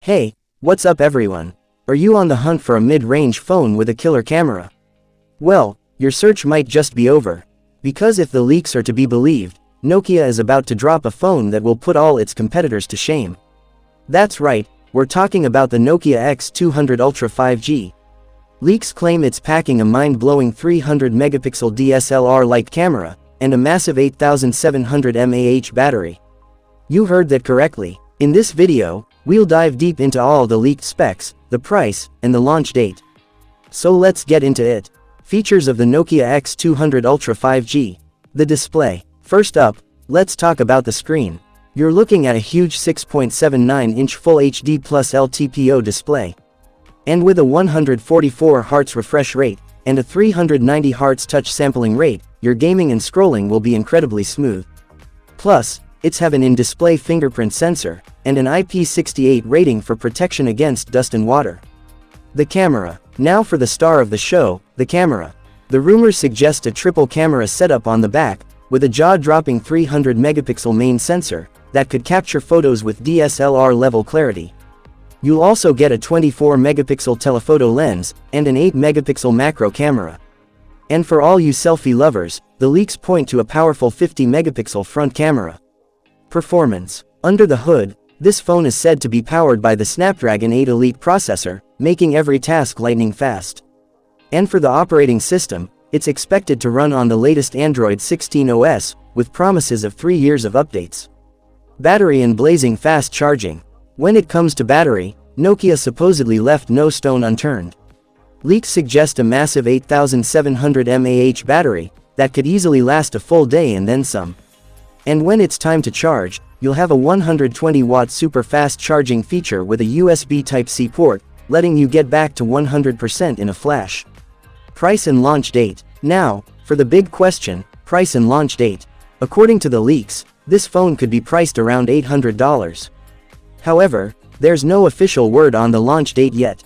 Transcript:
Hey, what's up everyone? Are you on the hunt for a mid-range phone with a killer camera? Well, your search might just be over. Because if the leaks are to be believed, Nokia is about to drop a phone that will put all its competitors to shame. That's right, we're talking about the Nokia X200 Ultra 5G. Leaks claim it's packing a mind-blowing 300-megapixel DSLR-like camera, and a massive 8700mAh battery. You heard that correctly. In this video, we'll dive deep into all the leaked specs, the price, and the launch date. So let's get into it. Features of the Nokia X200 Ultra 5G. The display. First up, let's talk about the screen. You're looking at a huge 6.79-inch Full HD Plus LTPO display. And with a 144 Hz refresh rate, and a 390 Hz touch sampling rate, your gaming and scrolling will be incredibly smooth. Plus, it's have an in-display fingerprint sensor, and an IP68 rating for protection against dust and water. The camera. Now for the star of the show, the camera. The rumors suggest a triple camera setup on the back, with a jaw-dropping 300-megapixel main sensor, that could capture photos with DSLR-level clarity. You'll also get a 24-megapixel telephoto lens, and an 8-megapixel macro camera. And for all you selfie lovers, the leaks point to a powerful 50-megapixel front camera. Performance. Under the hood, this phone is said to be powered by the Snapdragon 8 Elite processor, making every task lightning fast. And for the operating system, it's expected to run on the latest Android 16 OS, with promises of 3 years of updates. Battery and blazing fast charging. When it comes to battery, Nokia supposedly left no stone unturned. Leaks suggest a massive 8700mAh battery, that could easily last a full day and then some. And when it's time to charge, you'll have a 120-watt super fast charging feature with a USB Type-C port, letting you get back to 100% in a flash. Price and launch date. Now, for the big question, price and launch date. According to the leaks, this phone could be priced around $800. However, there's no official word on the launch date yet.